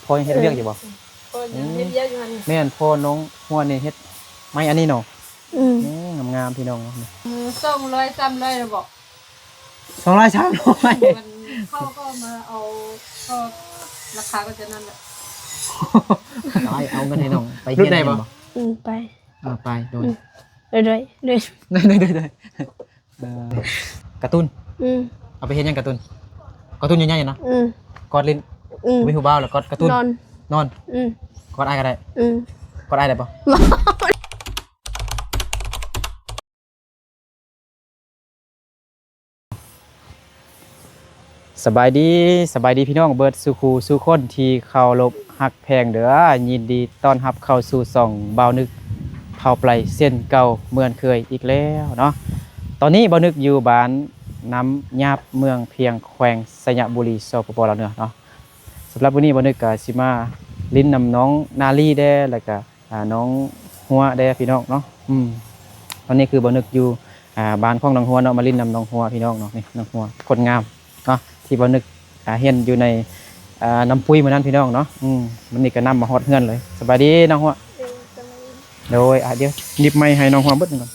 พ่อยังเฮ็ดเวียกอยู่บ่พ่อยังเฮ็ดเวียกอยู่หั่นแม่นพ่อน้องหัวนี่เฮ็ดไม้อันนี้เนาะงามๆพี่น้องนี่200 300แล้วบอก200 300มันเขาก็มาเอาก็ราคาก็จะนั่นแหละเอาเงินให้น้องไปเฮ็ดได้บ่ไปไปโดยการ์ตูนเอาไปเฮ็ดหยังการ์ตูนใหญ่ๆนะกอดลิ้นมีหูเบาแล้วกอดการ์ตูนนอนกอดอ้ายก็ได้กอดอ้ายได้บ่สบายดีพี่น้องเบิดสุขูสุคนที่เข้ารบฮักแพงเด้อยินดีต้อนรับเข้าสู่ช่องบ่าวนึกเผาไพลเส้นเก่าเหมือนเคยอีกแล้วเนาะตอนนี้บ่าวนึกอยู่บ้านน้ำยาบเมืองเพียงแขวงสยบุรีสปปลาวเหนือเนาะสำหรับวันนี้บ่าวนึกก็สิมาลิ้นนำน้องนาลีได้แล้วก็น้องหัวได้พี่น้องเนาะตอนนี้คือบ่าวนึกอยู่บ้านของน้องหัวเนาะมาลิ้นนำน้องหัวพี่น้องเนาะนี่น้องหัวคนงามเนาะที่บ่าวนึกเห็นอยู่ในน้ำปุ้ยเหมือนนั้นพี่น้องเนาะมันนี่ก็นำมาฮอดเฮือนเลยสบายดีน้องหัวโดยเดี๋ยวหยิบไม้ให้น้องหัวเบิดหนึ่งก่อน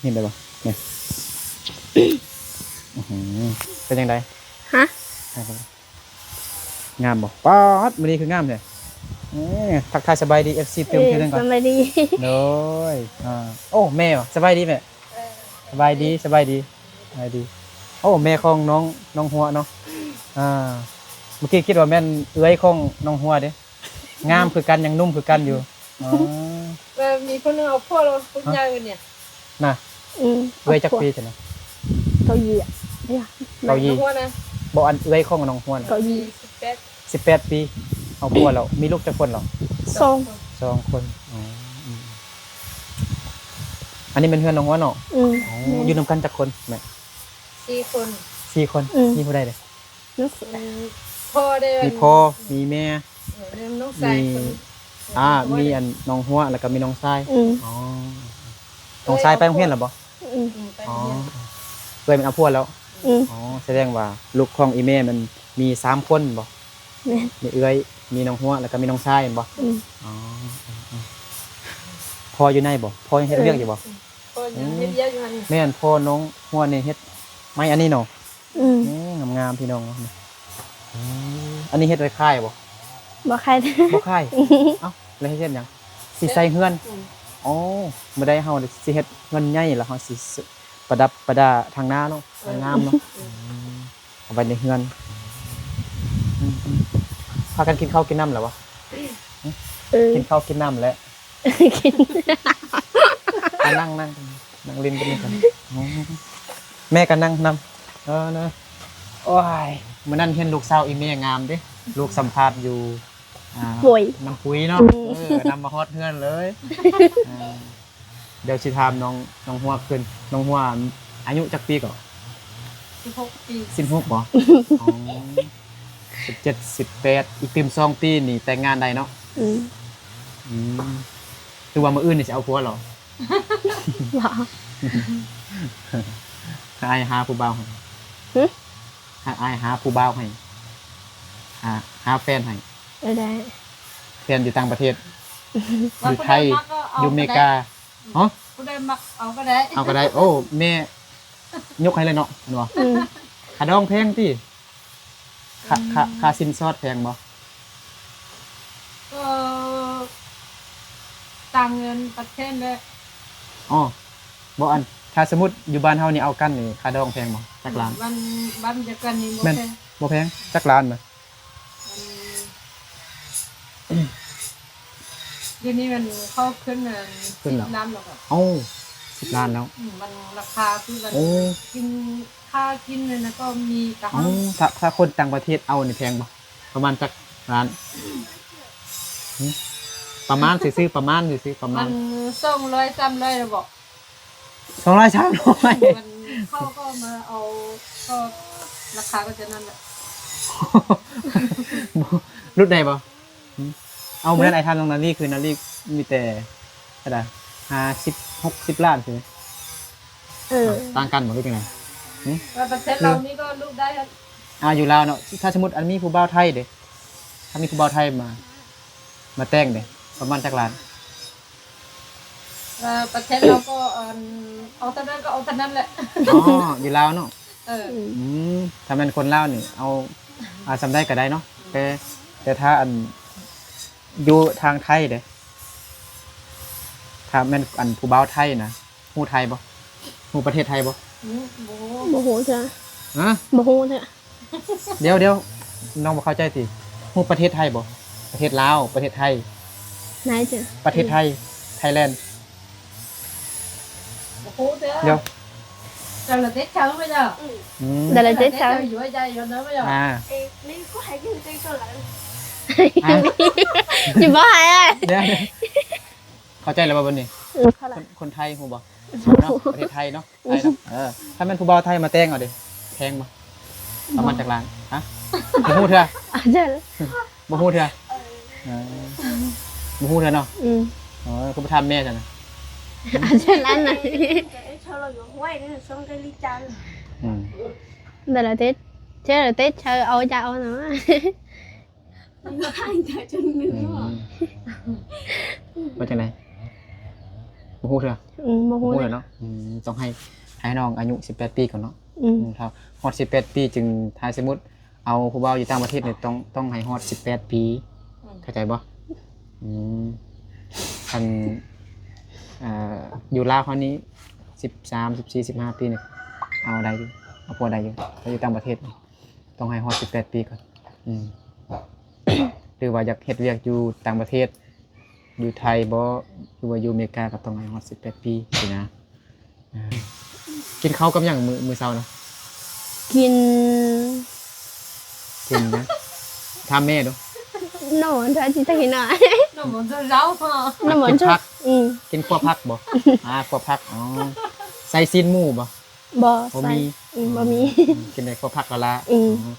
เห็นได้ปะเนี่ยเป็นยังไงฮะงามบ่ป๊อดมันนี่คืองามเลยทักทายสบายดี FC เติมเพื่อนก่อนสบายดีโดยโอ้แม่สบายดีแม่สบายดีโอ้แม่ของน้องหัวเนาะเมื่อกี้คิดว่าแม่นเอื้อยของน้องหัวเด้งามคือกันยังนุ่มคือกันอยู่มีคนนึงเอาพ่อเราพุทธยายเนี่ยน่ะเอื้อยจักปีจ้ะนะเกาหลีบ่อันเอื้อยของน้องหัวเกาหลี18ปีเอาผัวแล้วมีลูกจักคนหรอ2คนอันนี้เป็นเพื่อนน้องหัวเนาะอยู่นำกันจักคนแม่4 คนมีผู้ใดเด้พ่อได้มีพ่อมีแม่น้องชายมีอันน้องหัวแล้วก็มีน้องชายน้องชายไปโรงเรียนหรอบ่เคยเป็นเอาผัวแล้วแสดงว่าลูกของอีแม่มันมี3คนบ่มีเอื้อยมีน้องหัวแล้วก็มีน้องชายบ่พ่ออยู่ไหนบ่พ่อยังเฮ็ดเวียกอยู่บ่พ่อยังเฮ็ดเวียกอยู่หั่นแม่นพ่อน้องหัวนี่เฮ็ดไม้อันนี้เนาะงามๆพี่น้องเนาะอันนี้เฮ็ดไว้ค่ายบ่ค่ายเอ้าแล้วเฮ็ดหยังสิใส่เฮือนบ่ได้เฮาสิเฮ็ดเฮือนใหญ่แล้วเฮาสิประดับประดาทางหน้าเนาะงามเนาะเอาไว้ในเฮือนพากันกินข้าวกินน้ำแล้ววะกินข้าวกินน้ำแล้วนั่งลินกันนี่กันแม่ก็นั่งนำนะโอ้ยมื้อนั้นเห็นลูกสาวอีแม่งามเด้ลูกสัมภาษณ์อยู่น้ำปุ้ยเนาะนำมาฮอดเฮือนเลยเดี๋ยวสิถามน้องหัวขึ้นน้องหัวอายุจักปีก่อน16 ปี16บ่17 18อีก2 ปีนี่แต่งงานได้เนาะคือว่ามื้ออื่นนี่สิเอาผัวเหรอให้หาผู้บ่าวให้ให้หาผู้บ่าวให้หาแฟนให้ได้แฟนอยู่ต่างประเทศอยู่ไทยอยู่อเมริกาผู้ใดมักเอาก็ได้โอ้แม่ยกให้เลยเนาะอันบ่ค่าดองแพงติค่าสินสอดแพงบ่ก็ต่างเงินประเทศเลยบ่อันถ้าสมมุติอยู่บ้านเฮานี่เอากันนี่ค่าดองแพงบ่จักล้านบ้านจักกันนี่บ่แพงจักล้านบ่เดี๋ยวนี้มันเข้าขึ้น10 ล้านแล้วก็10 ล้านแล้วมันราคาคือมันกินค่ากินเลยนะก็มีกับถ้าคนต่างประเทศเอานี่แพงบ่ประมาณจักล้านประมาณซื้อประมาณมัน200 300แล้วบอก200 300มันเข้าก็มาเอาก็ราคาก็จะนั่นแหละรุ่นใดบ่เอาเหมือนไอ้ทำตรงนั้นนี่คือนาลีมีแต่อะไร50 60 ล้านใช่ไหมต่างกันหมดหรือยังไง ว่าประเทศเรานี่ก็ลูกได้ครับ อยู่ลาวเนาะถ้าสมมุติอันมีผู้บ่าวไทยเด้ถ้ามีผู้บ่าวไทยมาแต่งเด้ประมาณจักล้าน ประเทศเราก็เอาเท่านั้นก็เอาเท่านั้นแหละ อ๋ออยู่ลาวเนาะ เออ ถ้าเป็นคนลาวนี่เอาสำได้ก็ได้เนาะแต่ถ้าอันอยู่ทางไทยเด้ถ้าแม่นอันผู้บ่าวไทยนะฮู้ไทยบ่ฮู้ประเทศไทยบ่ โอ้ บ่ฮู้จ้ะ ฮะ บ่ฮู้จ้ะ เดี๋ยวน้องบ่เข้าใจสิฮู้ประเทศไทยบ่ประเทศลาวประเทศไทย ไหนจ้ะ ประเทศไทยไทยแลนด์ โหเด้อ เดี๋ยว เราlà Tết trắng bây giờ แต่ละเจ๊จ้ะ อยู่ไว้ใจอยู่นะbây giờ นี่ก็ให้กินใจเท่าไหร่อยู่บ่ให้อ่ะ เดี๋ยวเข้าใจแล้วบ่บัดนี้ เท่าไหร่ คนไทยฮู้บ่เนาะประเทศไทยเนาะไทยเนาะถ้าแม่นผู้บ่าวไทยมาแต่งเอาดิแพงบ่ประมาณจักล้านฮะบ่ฮู้เถอะ จ้ะ บ่ฮู้เถอะบ่ฮู้เถอะเนาะ คือบ่ทำแม่จังนะ จ้ะร้านไหน Sao là người quay nữa xong cái ly chanh อืม แต่ละเจ๊เธอเอาจะเอาเนาะ nhưng mà hai thằng chân อื nữa มว่าจังได๋บ่ฮู้เถอะ บ่ บ่ ฮู้ ฮู้ เล เลย ยเนาะต้องให้น้องอายุ18ปีก่อนเนาะ ครับฮอด18ปีจึงถ้าสมมุติเอาผู้บ่าวอยู่ต่างประเทศเนี่ยต้องให้ฮอด18ปีเข้าใจบ่คันอยู่ลาวเขานี้13 14 15ปีเนี่ยเอาได้อยู่เอาผัวได้อยู่ถ้าอยู่ต่างประเทศนี่ต้องให้ฮอด18ปีก่อนหรือว่าอยากเฮ็ดเวียกอยู่ต่างประเทศอยู่ไทยบ่หรือว่าอยู่อเมริกาก็ต้องให้ฮอด18ปีสินะกินข้าวกับหยังมื้อเช้านะ กิน กินนะถามแม่ดู น้ำมันจะจิตกินหน่อย nó muốn cho rau mà น้ำมันจะ กินขั่วผักบ่ ขั่วผักอ๋อใส่ซีนหมูบ่ บ่ บ่ ใส่ มี บ่มี กินได้ขั่วผักละละ อืม อ๋อ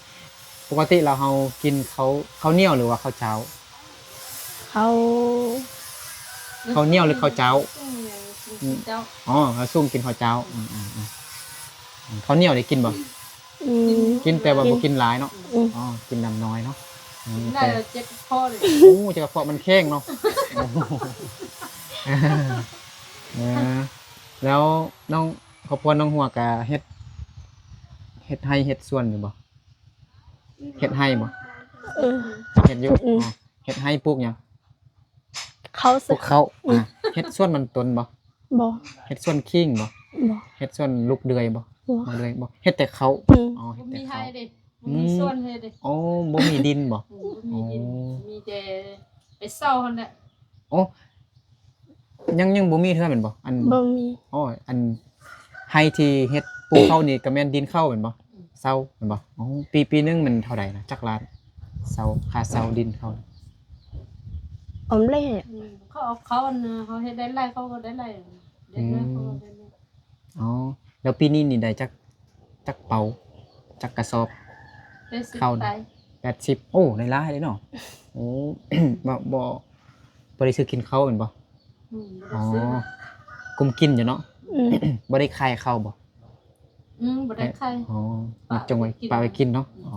ปกติเราเฮากินข้าวเหนียวหรือว่าข้าวเจ้า เขา ข้าวเหนียวหรือข้าวเจ้า cháu อ๋อเราซุ่มกินข้าวเจ้าข้าวเหนียวได้กินบ่ กินแต่ว่าบ่กินหลายเนาะอ๋อกินน้ำน้อยเนาะแต่ này là chết kho rồi โอ้จะกระเพาะมันแข้งเนาะโอ้โหแล้วน้องครอบครัวน้องหัวกะเฮ็ดให้เฮ็ดสวนอยู่บ่เฮ็ดให้บ่ เฮ็ดอยู่เฮ็ดให้ปลูกหยัง เขา ป สึ ลู ก กข้าวเฮ็ดสวนมันต้นบ่ บ่ เฮ็ดสวนขิงบ่ บ่ เฮ็ดสวนลูกเดือยบ่ บ่ มาเดือยบ่เฮ็ดแต่ข้าวอ๋อเฮ็ด bún แต่ mì ข้าว hay đi bún mì xuân hay đi อ๋อบ่มีดินบ่ mì gì mì để phải sau hơn đấy โอ้ยังบ่มีเท่าแม่นบ่อัน บ่มี อ๋ออันให้ที่เฮ็ดปลูกข้าวนี่ก็แม่นดินข้าวแม่นบ่เซาแม่นบ่อ๋อปีนึงมันเท่าใดนะจักล้านเซาค่าเซาดินข้าว อมเล่ เขาให้ได้ไล่เขาก็ได้ไล่ได้ไล่เขาก็ได้ไล่ อ๋อแล้วปีนี้นี่ได้จักเป่าจักกระสอบ ได้สิบ เข้า ไป 80โอ้ได้หลายเลยเนาะโอ้ บ่ได้ซื้อกินข้าวแม่นบ่ อ๋อกุมกินอยู่เนาะ บ่ได้คายข้าวบ่ บ่ได้ใคร อ๋อมักจงไว้ปลาไว้กินเนาะอ๋อ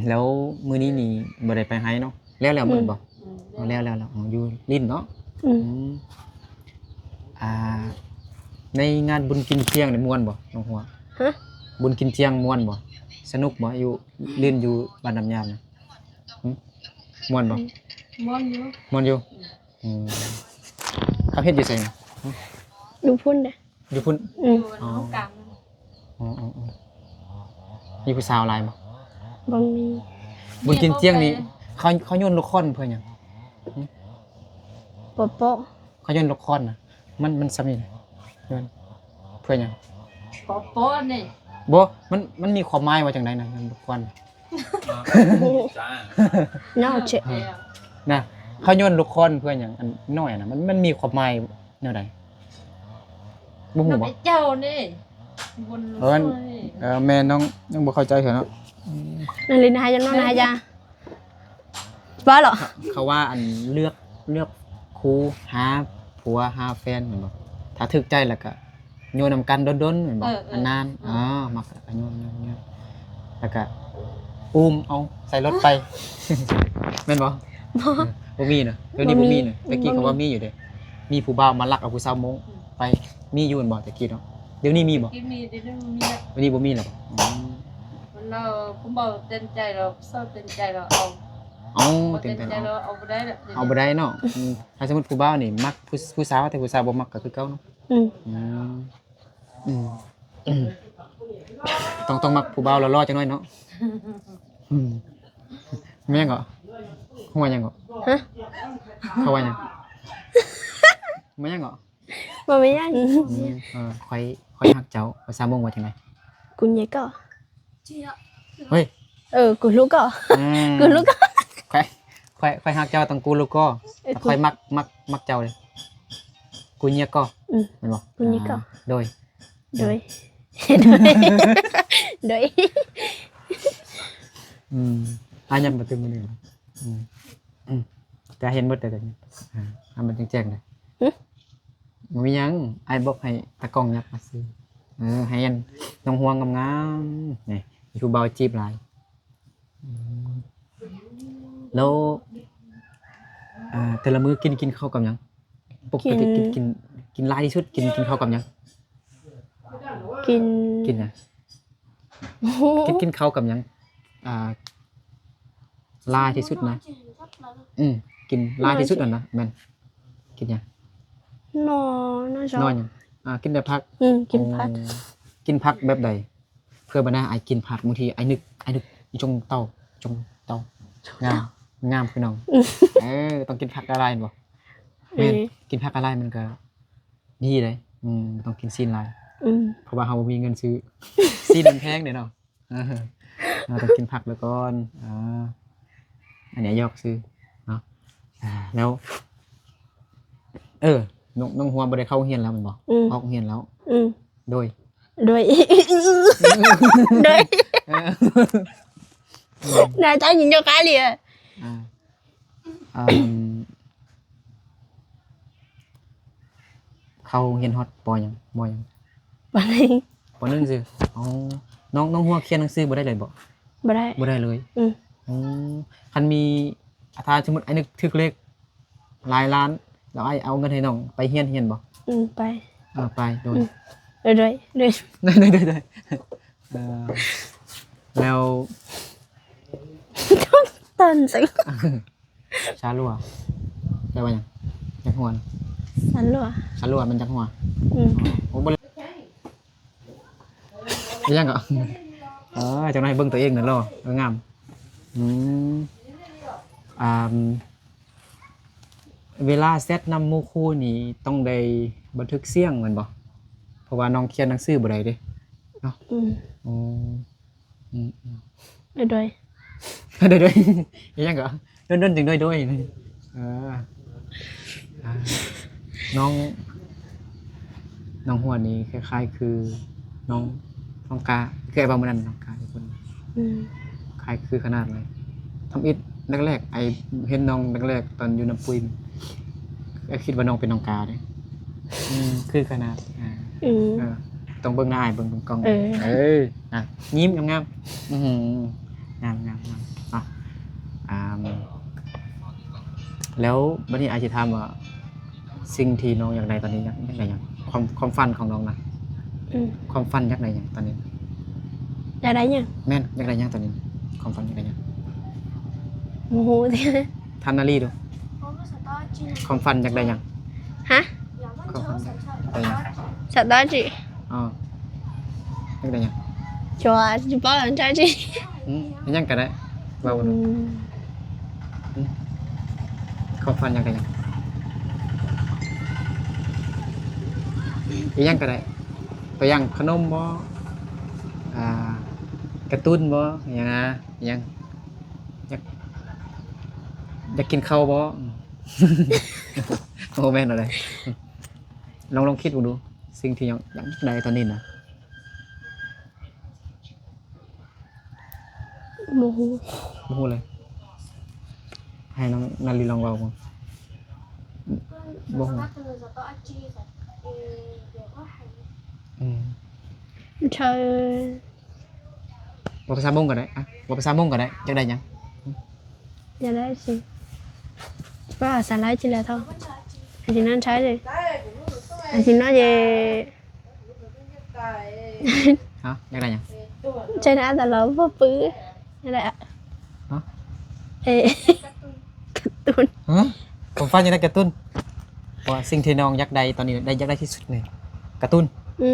แล้วมื้อนี้นี่บ่ได้ไปไห้เนาะแล้วมื้อบ่อ๋อแล้วอ๋ออยู่ลิ้นเนาะในงานบุญกินเที่ยงนี่ม่วนบ่น้องหัว ฮะ บุญกินเที่ยงม่วนบ่สนุกบ่อยู่ลิ้นอยู่บ้านน้ำยามนะม่วนบ่ ม่วนอยู่ ม่วนอยู่เขาเฮ็ดอยู่ไสนะ ดูพุ่นเด้ อยู่พุ่น อยู่น้องกลาง อ๋อมีผู้สาวหลายบ่ บ่มี บุญกินเที่ยงนี่เขาโยนลูกค้อนเพื่อหยัง โป๊ะโป๊ะ เขาโยนลูกค้อนน่ะมันซ้ำนี่โยนเพื่อหยัง có bố này บ่มันมีความหมายว่าจังได๋นะโยนลูกค้อน นอกเฉย นะเขาโยนลูกค้อนเพื่อหยังอันน้อยน่ะมันมีความหมายแนวใดบ่ฮู้ nó บ่ phải trâu đi buồn Ơn. แม่น้องยังบ่เข้าใจเหรอเนาะ นั่นเลยนะฮะยังนอนนะฮะจ้าว่าเหรอ เขาว่าอันเลือกครูหา ผัวหาแฟนแม่นบ่ถ้าถึกใจแล้วก็อยู่นำกันดนๆแม่นบ่นานๆอ๋อมักแล้วก็อยู่แล้วก็อุ้มเอาใส่รถไป แม่นบ่บ่มีเนาะเดี๋ยวนี้บ่มีเนาะตะกี้ก็ว่ามีอยู่เด้มีผู้บ่าวมาลักเอาผู้สาวมงไปมีอยู่แม่นบ่ตะกี้เนาะเดี๋ยวนี้มีบ่ ที่มีเดี๋ยวนี้มีแล้ว วันนี้บ่มีแล้วบ่มันเราผมบอกเต็มใจเราเศร้าเต็มใจเราเอา อ๋อ บ่ เต็ เต็ ม ม ใจ ใจ เนาะ เราเอาบ่ได้ละ เอาบ่ได้เนาะถ้าสมมุติผู้บ่าวนี่มักผู้สาวแต่ผู้สาวบ่มักก็คือเก่าเนาะ อืม อืมต้องมักผู้บ่าวหล่อๆจังหน่อยเนาะแม่งเหรอหัวยังเหรอ ฮะ เขาว่าหยังแม่ยังเหรอ บ่ไม่ยัง ค่อยฮักเจ้าภาษามงว่าจังได๋ กูnhớ cỏ เจีย เฮ้ย กูlúc cỏ กูlúc cỏ ค่อยฮักเจ้าต้องกูลูกก็แต่ค่อยมักเจ้าเลยกูเนียก็แม่นบ่ กูnhớ cỏ โดย đuổi đuổi ยังบ่ถึงมื้อนี้แต่เห็นหมดแต่นี้มันแจ้งๆเลยบ่มีหยังอ้ายบอกให้ตากล้องยับมาซื้อให้อันน้องห่วงงามๆนี่มีผู้บ่าวจีบหลายแล้วแต่ละมื้อกินข้าวกับหยังปกติกินหลายที่สุดกินข้าวกับหยัง kinh กินหยังกินข้าวกับหยังหลายที่สุดนะกินหลายที่สุดนั่นนะแม่นกินหยัง nó นอน gió หยังกินแต่ผัก kinh phát กินผักแบบใดเพื่อบ่น่าไอ้กินผักบางทีไอ้นึกจงเต้างามคือน้องต้องกินผักอะไรบ่แม่นกินผักอะไรมันก็ดีเลยต้องกินซีนหลายเพราะว่าเราบ่มีเงินซื้อ ซีนมันแพงเด้เนาะต้องกินผักแล้วก่อนอันนี้ยอกซื้อเนาะแล้วน้องหัวบ่ได้เข้าโรงเรียนแล้วแม่นบ่ออกโรงเรียนแล้วโดย đuổi đuổi này tao nhìn cho cái liền เข้าโรงเรียนฮอดปหยังมหยัง bà này ปหนึ่งซื่ออ๋อน้องหัวเขียนหนังสือบ่ได้เลยบ่ bà đây บ่ได้เลยคันมีถ้าสมมุติไอ้นึกถึกเลขหลายล้านแล้วไอ้เอาเงินให้น้องไปเรียนบ่ bay ไปโดย đuổi đuổi đuổi ได้แล้ว tên sự ชาลัวแปลว่าหยังจักหัว sẵn luôn ชาลัวมันจักหัวโอ้บ่ยังเหรอจังได๋เบิ่งตัวเองนั่นล่ะงามเวลาเซตนำหมู่คู่นี่ต้องได้บันทึกเสียงแม่นบ่เพราะว่าน้องเขียนหนังสือบ่ได้เด้เนาะđuổi đuổi ด้วยยังเหรอเดินๆจึงด้วยน้องหัวนี้คล้ายๆคือน้องกาคือไอ้บางมื้อนั้นน้องกาอีกคนคล้ายคือขนาดเลยทำอิฐแรกๆไอ้เห็นน้องแรกๆตอนอยู่น้ำปุยไอ้คิดว่าน้องเป็นน้องกาเด้คือขนาดต้องเบิ่งหน้าไอ้เบิ่งกล้องยิ้มงามๆงามแล้วบัดนี้อาจจะถามว่าสิ่งที่น้องอยากได้ตอนนี้อยากได้หยังความฝันของน้องนะความฝันอยากได้หยังตอนนี้ ra đấy nha แม่นอยากได้หยังตอนนี้ความฝันอยากได้หยัง mù thế ทำนาลีดู ผมก็สตาร์ทจริง ความฝันอยากได้หยัง hả อย่ามัน ความ เจ ฝั อน สัตว์ ได้หยัง sao đó chị อยากได้หยัง cho chị bảo lần trai chị หยังก็ได้เว้าดูความฝันอยากได้หยังหยังก็ได้ตัวอย่างขนมบ่การ์ตูนบ่หยังอยากกินข้าวบ่ โอ้แม่นอะไรลองคิดดูสิ่งที่ยังได้ตอนนี้นะ mù บ่ฮู้เลยให้น้องนาลีลองเว้าบ่ صدقت إن صدقت جيزة واحد chơi บอกภาษามงก็ได้อ่ะบอกภาษามงก็ได้จังได้ยัง giờ đấy gì ba xả lái chỉ là thôi anh chỉ nói trái gì anh chỉ nói về ฮะจังได้ยัง chơi đã là lớn vô bứ đây ạ hả ê tụi ฮะผมฟังยังได้กระตุ้นว่าสิ่งที่น้องอยากได้ตอนนี้ได้อยากได้ที่สุดเลยกระตุ้น ừ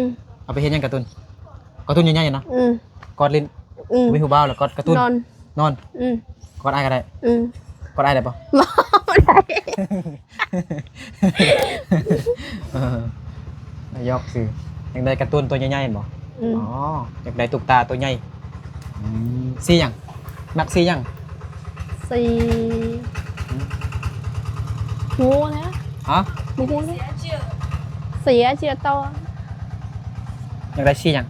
เอาไปเฮ็ดหยังกระตุ้นกระตุ้นใหญ่ๆเนาะ ừ กอดลิ้น ừ มีหูเบาแล้วกอดกระตุ้น non นอน ừ กอดอ้ายก็ได้ ừ กอดอ้ายได้ปะ ยอกสิยังได้การ์ตูนตัวใหญ่ๆบ่ ừ อ๋ออยากได้ตุ๊กตาตัวใหญ่สีหยังมักสีหยัง xì mua đấy ฮะ mua đấy xì á chia to อยากได้สีหยัง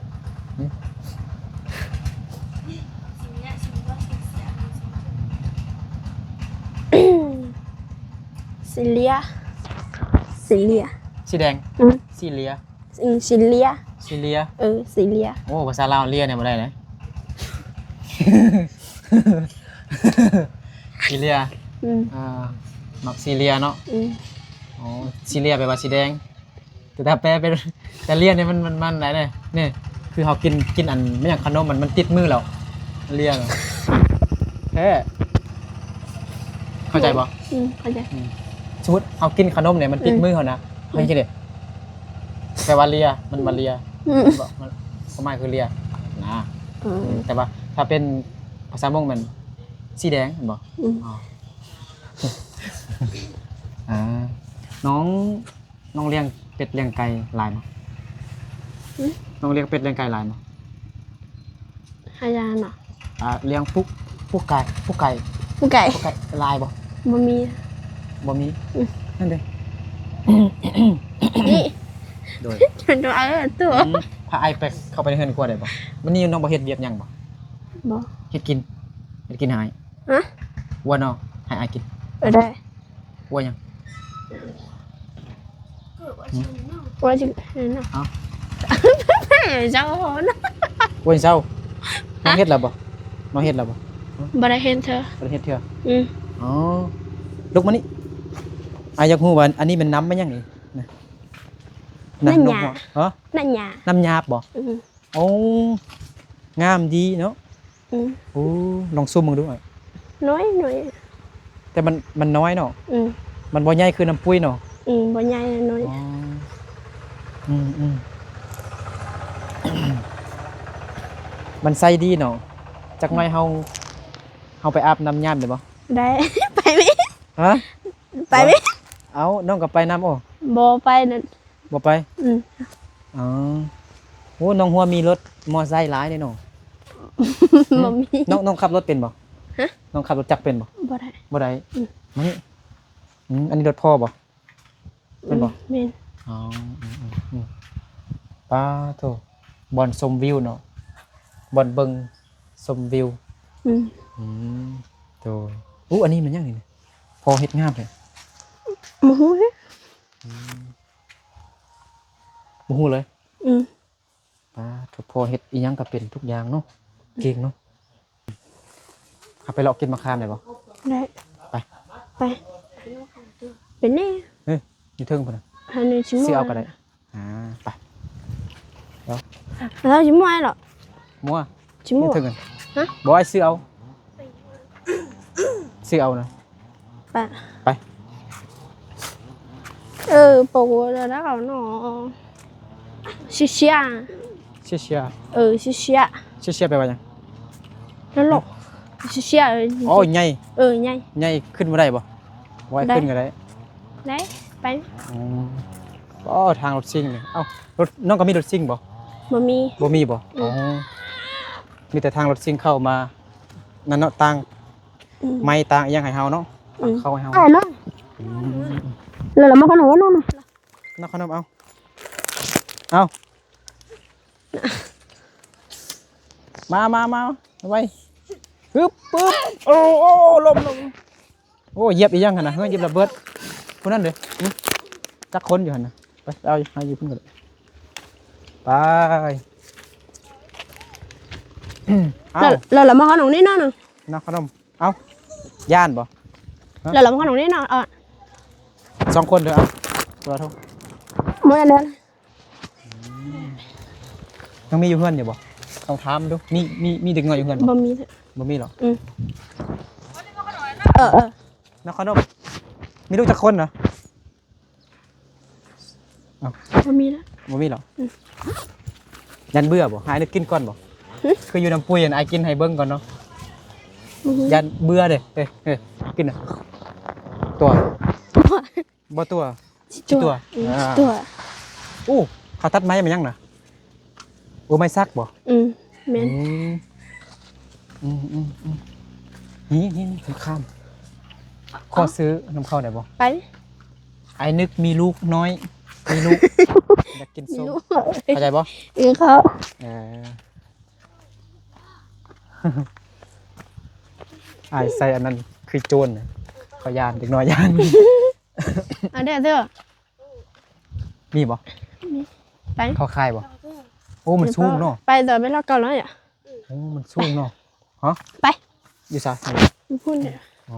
xì lia xì lia สีแดง ừ สีเหลีย ừ xì lia สีเหลีย ừ xì lia โอ้ภาษาลาวเลียเนี่ยบ่ได้เลย สีเหลีย ừ มักสีเหลียเนาะ ừ อ๋อสีเหลียแปลว่าสีแดงแต่ถ้าแปลเป็นแต่เลียเนี่ยมันไหนเนี่ยนี่คือเขากินอันไม่อย่างขนมมันติดมือเราเลียเหรอแท้เข้าใจปะ ừเข้าใจ สมมติเอากินขนมเนี่ยมันติดมือเขานะไม่ใช่เด็ดแปลว่าเลียมันมาเลีย ừ มันก็หมายคือเลียนะ ừ แต่ว่าถ้าเป็นภาษามงมันสีแดงเห็นบ่ ừ อ่าน้องเลี้ยงเป็ดเลี้ยงไก่หลายมั้ยน้องเลี้ยงเป็ดเลี้ยงไก่หลายมั้ย hai gia nọ เลี้ยงปุ๊กไก่ bố cậy ลายบ่ bố mi บ่มีนั่นเด้ đi โดย đồ ăn làตัว พาไอไปเข้าไปในเฮือนครัวได้บ่มันนี่น้องบ่เฮ็ดเวียกหยังบ่ bố เฮ็ดกินหาย hả วัวเนาะให้ไอกิน ở đây วัวหยัง qua chứ nó Hả? sao hả nó วัวเช้าน้องเฮ็ดแล้วบ่น้องเฮ็ดแล้วบ่ bà đây hen thơ บ่ได้เฮ็ดเทื่อ ừ อ๋อลุกมานี่อายอยากฮู้ว่าอันนี้มันน้ำมันหยังนี่นะ น้ำยา ฮะ nó nhà น้ำยาบบ่ ừ โอ้งามดีเนาะ ừ โอ้ลองซูมมึงดูหน่อย nói แต่มันน้อยเนาะ ừ มันบ่ใหญ่คือน้ำปุ้ยเนาะ ừ bà nhai là nói อ๋ออืม มันใส่ดีเนาะจักหน่อยเฮาไปอาบน้ำยามได้บ่ đây phải biết ฮะ phải biết เอาน้องก็ไปน้ำโอ้ bò phải nên บ่ไป ừ อ๋อโอ้น้องหัวมีรถมอไซค์หลายเลยเนาะ mà mi น้องขับรถเป็นบ่ ฮะ น้องขับรถจักรเป็นบ่ bà đây บ่ได้ อืม มานี่อันนี้รถพ่อบ่เป็นบ่ men อ๋อป้าโถบอนชมวิวเนาะบอนเบิ่งชมวิว ừ โถอู้อันนี้มันยังนี่พอเฮ็ดงามเลย mà hú hết บ่ฮู้เลย ừ ป้าโถพอเฮ็ดอีหยังก็เป็นทุกอย่างเนาะเก่งเนาะเอาไปเลาะกินมะขามได้บ่ đây ไป ไปเป็นแน่ เฮ้ยอยู่เทิงพุ่นน่ะ hai nơi chúng ซื้อ mua เอาก็ได้ไป sao chúng mua ai rồi มั่ว chúng อยู่ mua เทิงกัน hả บ่ให้ซื้อเอาซื้อเอานะ bà ไป ừ bố rồi đó là nó xì xì à เชี่ย ừ xì xì à เชี่ยแปลว่าหยัง nó lộn xì xì à อ๋อใหญ่ ừ nhanh ใหญ่ขึ้นบ่ได้บ่บ่ให้ขึ้นก็ได้ đấy bánh อ๋อทางรถซิ่งนี่เอ้ารถน้องก็มีรถซิ่งบ่ bò mi บ่มีบ่อ๋อมีแต่ทางรถซิ่งเข้ามานั่นเนาะต่าง ừ ไม่ต่างอีหยังให้เฮาเนาะ ừ เข้าให้เฮา à nó là mà con nó นักขนมเอามาไว้ฮึบปึ๊บโอ้ลมโอ้เหยียบอีหยังหั่นน่ะเฮ้ยเหยียบระเบิดผู้นั้นเด้อ จักคนอยู่หั่นน่ะไปเอาอยู่เพิ่นก็ได้ไปเอา เรามาขนมนี่น่ะ นักขนมเอาย่านบ่ เรามาขนมนี่น่ะอ่ะ 2คนเด้อเอาตัวเท่า มื้อนั้น ยังมีอยู่เพื่อนอยู่บ่ต้องถามดูมีเด็กน้อยอยู่เพื่อนบ่ บ่มี บ่มีหรอ นักขนมมีลูกจักคนเหรอ บ่มีแล้ว บ่มีหรอยันเบื่อบ่หายนึกกินก่อนบ่คืออยู่น้ำปุยอันไอกินให้เบิ่งก่อนเนาะยันเบื่อเด้กินน่ะตัวบ่ตัวตัว ตัว อู้เขาตัดไม้มายังน่ะโอ้ไม้ซักบ่ แม่น นี่ข้ามขอซื้อน้ำข้าวได้บ่ ไป ไอ้นึกมีลูกน้อยมีลูกอยากกินส้มเข้าใจบ่ เขา ไอ้ใส่อันนั้นคือโจรเขายานเด็กน้อยยาน อันเด้อเด้อ มีบ่ ไป เขาคายบ่โอ้มันสูงเนาะ ไปเดี๋ยวไปรอเก่าแล้วอ่ะ โอ้มันสูงเนาะฮะ ไป อยู่ซะ พูดเนี่ย อ๋อ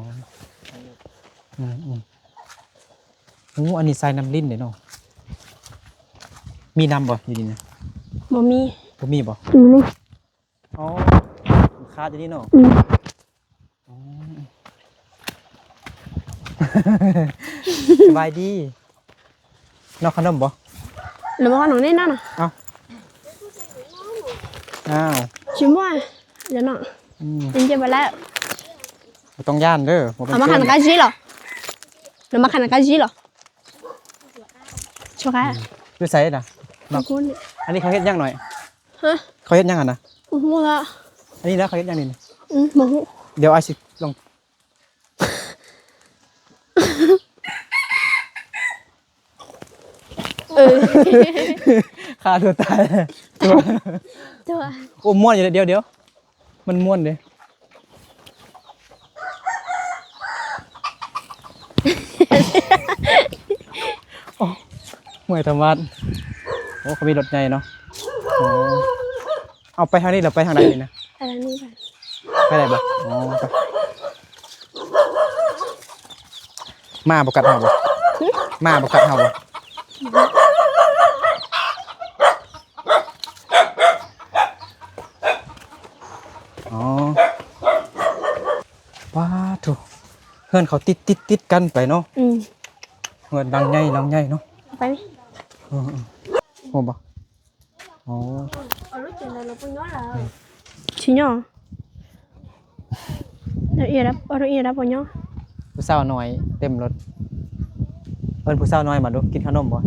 โอ้อันนี้ใส่น้ำลิ้นเด้เนาะมีน้ำบ่อยู่นี่นะ บ่มี บ่มีบ่ นี่ อ๋อคาดอยู่นี่เนาะสบายดีนอกขนมบ่ เรามาขนมนี่น่ะ อ้าว ชิมว่าเดี๋ยวน่ะเป็นเจ็บไปแล้ว บ่ต้องย่านเด้อบ่เป็น เอามาขันกะจีเหรอเรามาขันกะจีเหรอชัวร์ค่ะ คือใส่น่ะ บางคน อันนี้เขาเฮ็ดยังหน่อย ฮะ เขาเฮ็ดยังอ่ะนะ โอ้โหละ อันนี้นะเขาเฮ็ดยังนี่นะ โอ้โห เดี๋ยวอาสิลองฆ่าตัวตายตัว ตัว โอ้ม่วนอยู่เดี๋ยวมันม่วนเด้โอ้เมื่อยธรรมะโอ้เขามีรถใหญ่เนาะโอ้เอาไปทางนี้หรือไปทางไหนนี่นะ อะไรนี่ไป ไปไหนบ่อ๋อไปมาบ่กัดเฮาบ่มาบ่กัดเฮาบ่อ๋อว้าถูกเพื่อนเขาติดกันไปเนาะเงินดังใหญ่เนาะ ไปไหม โอ้บ่อ๋อ ชิ้นย่อเราเอียรับเราเอียรับปย่อ ผู้สาวน้อยเต็มรถเพิ่นผู้สาวน้อยมาดูกินขนมบ่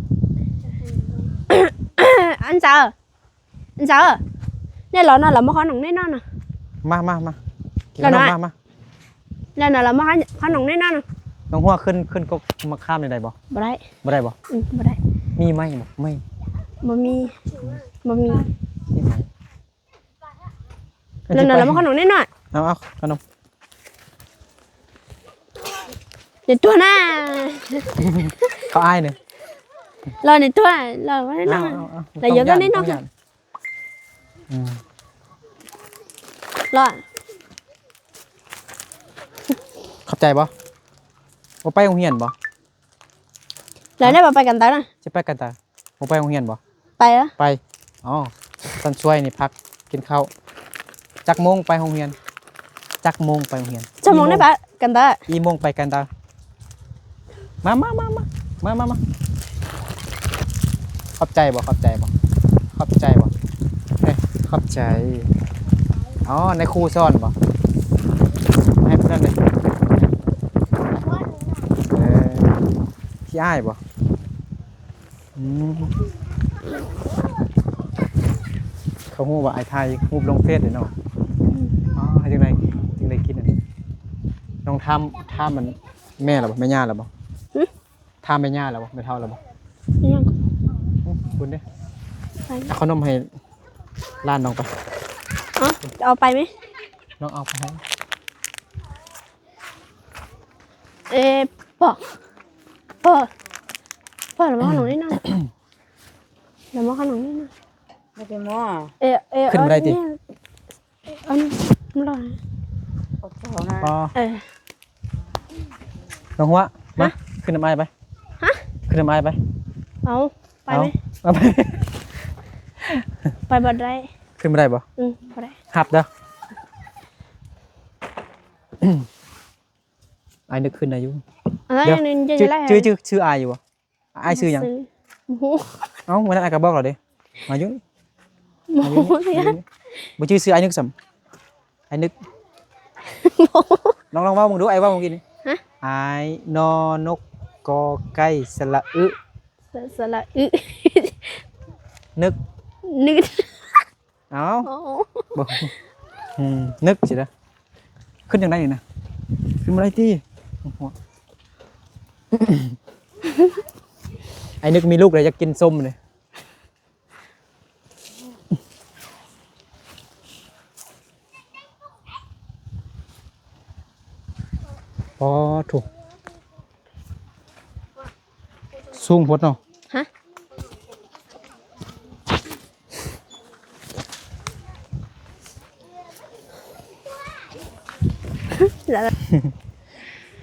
anh sợ nên là nó là một con nồng đấy nó nè มากินขนมมา nên là một con nồng đấy nó nè น้องหัวขึ้นก็มาข้ามได้บ่ บ่ได้ บ่ได้บ่ บ่ได้ มีไหมบ่ไม่ บ่มี มีไหม nên là một con nồng đấy nó เอาขนม để tua na เขาอายเนี่ย rồi để tua rồi cái đấy nó là giờ cái đấy nó kìa rồi เข้าใจบ่บ่ไปโรงเรียนบ่ lại đây bà phải cần tới nè จะไปกันตาบ่ไปโรงเรียนบ่ ไปđó ไปอ๋อตอนช่วยนี่พักกินข้าวจักโมงไปโรงเรียนจักโมงไปโรงเรียน sao muốn đấy bà cần tới อีโมงไปกันตามาขอบใจบ่เฮ้ยขอบใจอ๋อในครูสอนบ่ให้เพื่อนเลยที่อ้ายบ่เขาฮู้ว่าไอ้ไทยฮู้ลงเฟซเลยเนาะอ๋อจังไดกินอันนี้น้องทำมันแม่ล่ะบ่แม่ย่าล่ะบ่ทำแม่ย่าล่ะบ่แม่เฒ่าล่ะบ่ ยัง คุณเด้ ไป เอาขนมให้ร้านน้องไป อ๋อเอาไปไหม น้องเอาไปให้ เอ๊ะพ่อ พ่อเรามาขนมนี่นะเรามาขนมนี่นะ ไม่เป็นหม้อ ขึ้นมาได้ติ อันไม่ได้ ปอกเขานะ อ๋อ เออ น้องหัวมาขึ้นน้ำไม้ไปขึ้นน้ำไม้ไป เอาไปไหม เอาไป ไปบ่ได้ ขึ้นไม่ได้บ่ บ่ได้ หับเด้อไอ้นึกขึ้นอายุ อะไร เดี๋ยว นี่จะ ชื่อ ไล่ ชื่ออายอยู่บ่อายชื่อหยัง โอ้โห เอ้าวันนั้นอายก็บอกเราเด้อายุ โอ้โหเสีย บ่ชื่ออายนึกซ้ำอายนึกลองเว้ามึงดูไอ้เว้ามึงกินนี่อายนอนกกอไก่สระอึ สละอึ นึก นึด เอ้า โอ้โห บ่นึกสิเด้อขึ้นจังได๋นี่นะขึ้นบ่ได้ติไอ้นึกมีลูกเลยจะกินส้มเลยพอถูกสูงพดเนาะ ฮะ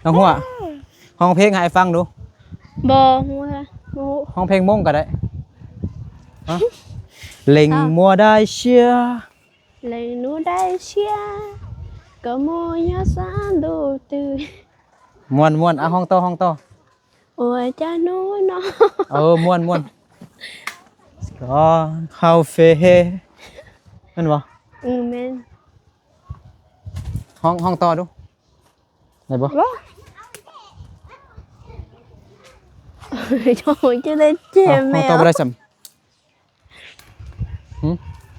น้องหัวห้องเพลงให้ฟังดู บ่ฮู้ละบ่ฮู้ ห้องเพลงม่งก็ได้ฮะเล็งมัวได้เชียร์ เลยหนูได้เชียก็โมยาสานดูตื่น ม่วนอ่ะห้องต่อ โอ้ยจ้าหนูเนาะ ม่วนก็เข้าเฟนั่นบ่ แม่น ห้องต่อดูได้บ่ บ่โอ้ยจะได้เจ็บแม ห้องต่อ ว บ่ได้ซ้ำ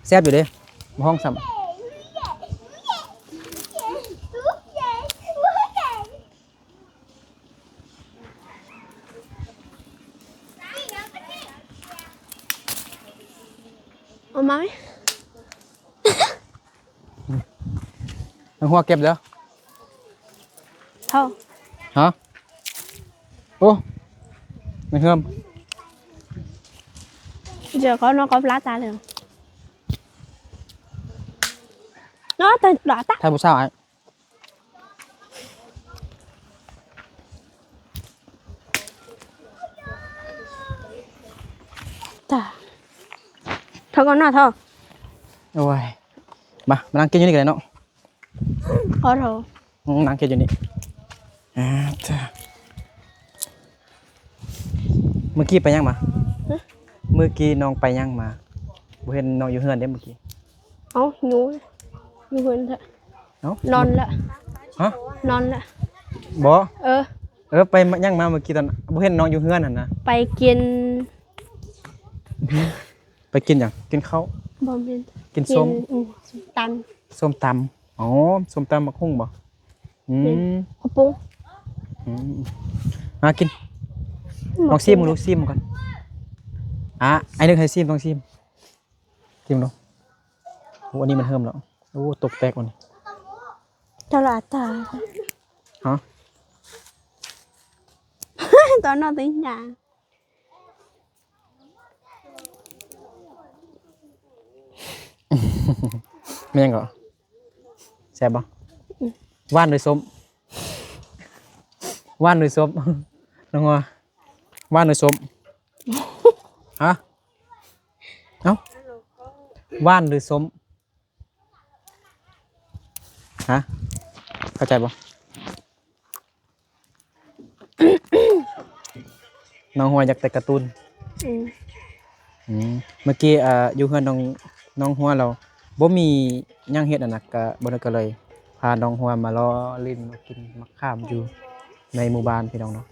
แซ่บอยู่เด้บ่ห้องซ้ำ เอามาไหม น้องหัวเก็บเด้อ เท่า ฮะโอ้ไม่เฮิม giờ nó có lá ta liền nó ta đỏ tắt ถ่ายผู้สาวไอ้ ta thôi con nào thôi โอ้ยมานั่งกินอยู่นี่กันเลยเนาะ thôi thôi นั่งกินอยู่นี่จ้ะเมื่อกี้ไปยังมาเมื่อกี้น้องไปยังมาบ่เห็นน้องอยู่เฮือนเด้เมื่อกี้ áo nhú nhú hơn thôi เนาะ non lạ ฮะ non lạ บ่ ơ ไปยังมาเมื่อกี้ตอนบ่เห็นน้องอยู่เฮือนหั่นนะ bay kiên ไปกินหยังกินข้าว bom kiên กินส้ม tan ส้มตำอ๋อส้มตำมักหุ่งบ่hộp bún มากินลองซิมมึงดูซิมก่อนไอ้นึกให้ซิมต้องซิมดูโอ้อันนี้มันเฮิมแล้วโอ้ตกแตกวันนี้ cho là ta ฮะ tao nó tiếng nhà ไม่ยังก่อแซ่บบ่หวานหรือส้มหวานหรือส้มน้องว่าหวานหรือส้มฮะเอ้าหวานหรือส้มฮะเข้าใจบ่ น้องหัวอยากแต่การ์ตูนเมื่อกี้อยู่เฮือนน้องหัวเราบ่มีหยังเฮ็ดอันน่ะก็บ่ได้ก็เลยพาน้องหัวมาล้อเล่นมากินมะขามอยู่ในหมู่บ้านพี่น้องเนาะ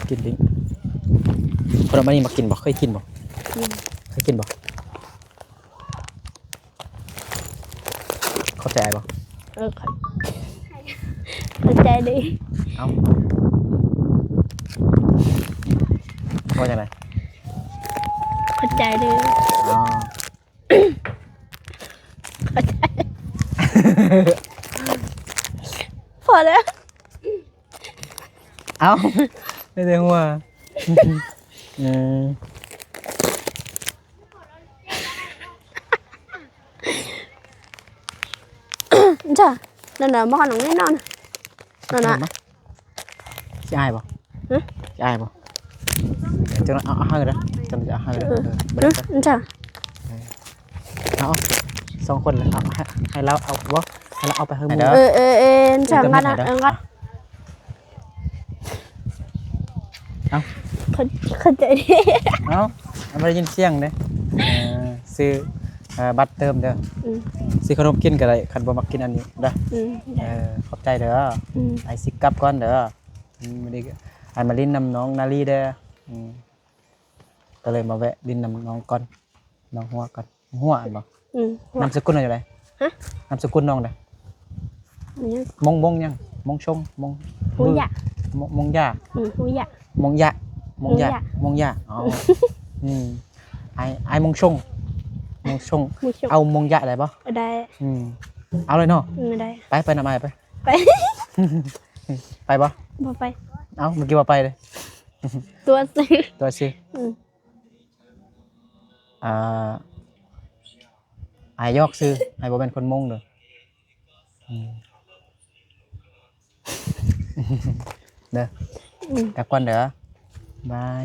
กินดิคนเอามานี่มากินบ่เคยกินบ่เคยกินบ่เข้าใจบ่ Con trai đi เอ้าว่าจังได๋ Con trai đi อ๋อ พอแล้ว เอ้าไม่ได้หัวจ้ะนั่นน่ะบ่ขนมแน่นอนนั่นน่ะ จะอายบ่จะอายบ่จังเอาให้เลยจังจะเอาให้เลยบัดนี้ จ้ะ เอา2คนเลยเอาให้เราเอาบ่ให้เราเอาไปให้หมู่ จ้ะงัดงัดเข้าใจดิ เอาไม่ได้ยินเสียงเด้ซื้อบัตรเติมเด้อซื้อขนมกินก็ได้คันบ่มักกินอันนี้เด้อขอบใจเด้อไอ้สิกลับก่อนเด้อไม่ได้ไอ้มาลิ้นนำน้องนาลีเด้อก็เลยมาแวะลิ้นนำน้องก่อนน้องหัวก่อนหัวอันบ่นามสกุลอะไรอยู่ไดนามสกุลน้องเด้อมงยังมงชงมง หูยะ มงยา หูยะ มงยะอ๋อไอ้มงชงเอามงยะได้บ่ ได้ เอาเลยเนาะ ได้ ไปนำไอ้ไป ไป ไปบ่ บ่ไป เอาเมื่อกี้ว่าไปเลย ตัวซื้อ ตัวสิไอ้ยอกซื้อไอ้บ่เป็นคนมงเด้อเด้อกลับก่อนเด้อบาย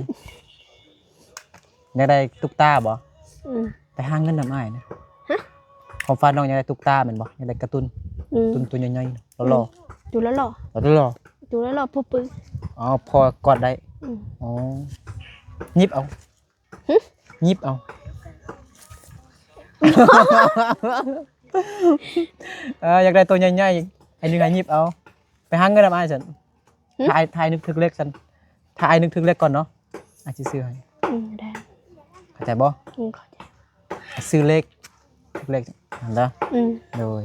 ได้ตุ๊กตาบ่ไปหาเงินนำอ้ายนะของฟ้าน้องอยากได้ตุ๊กตาแม่นบ่อยากได้การ์ตูนตัวใหญ่ๆหล่อ ดูแล้วหล่อ ๆหล่อ ดูแล้วหล่อปุ๊บปึ๊บ อ๋อพอกอดได้อ๋อยิบเอายิบเอาอยากได้ตัวใหญ่ๆไอ้นึงไอ้ยิบเอาไปหาเงินนำอ้ายซั่นทายนึกถึงเลขซั่นถ้าอ้ายนึกถึงเลขก่อนเนาะอ้ายสิซื้อให้ ได้ เข้าใจบ่ เข้าใจ ซื้อเลขนั่นเด้อโดย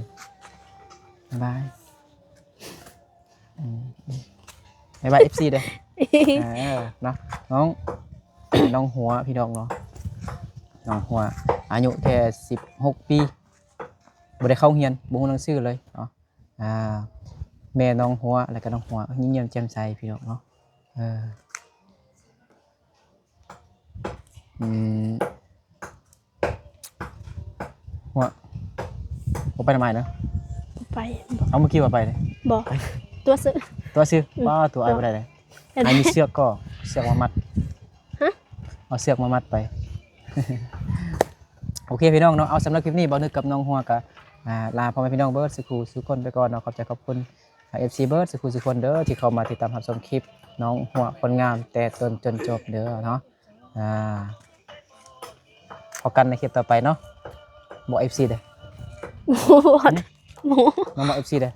บายบาย FC เด้อเนาะน้องหัวพี่น้องเนาะน้องหัวอายุแค่16 ปีบ่ได้เข้าเรียนบ่ฮู้หนังสือเลยเนาะแม่น้องหัวแล้วก็น้องหัวยิ้มแย้มแจ่มใสพี่น้องเนาะหัวบ่ไปทำไมเนาะ ไป เอาเมื่อกี้ว่าไปเลย บ่ตัวซื้อ ตัวซื้อว่าตัวไอ้บ่ได้เลยไอ้มีเสือกก็เสือกมามัดเอาเสือกมามัดไป โอเคพี่น้องเนาะเอาสำหรับคลิปนี้บ่นึกกับน้องหัวก็ลาพ่อแม่พี่น้องเบิร์ดสุขุสุคนไปก่อนเนาะขอบใจขอบคุณFC เบิร์ดสุขุสุคนเด้อที่เข้ามาติดตามรับชมคลิปน้องหัวคนงามแต่ต้นจนจบเด้อเนาะพอกันในคลิปต่อไปเนาะบอก FC เด้อ หมู น้องบอก FC เด้อ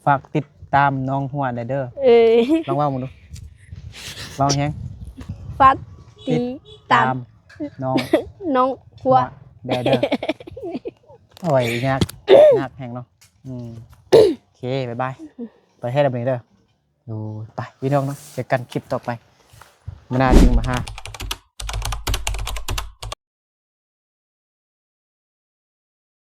ฝากติดตามน้องหัวได้เด้อลองว่ามึงดูลองแฮง ฟัดตีตาม น้อง น้องหัว เด้อโอ้ยยากแฮงเนาะโอเคบ๊ายบายไปให้ดับเบิลเด้อดูไปพี่น้องเนาะเจอกันคลิปต่อไปมานาจึงมาหา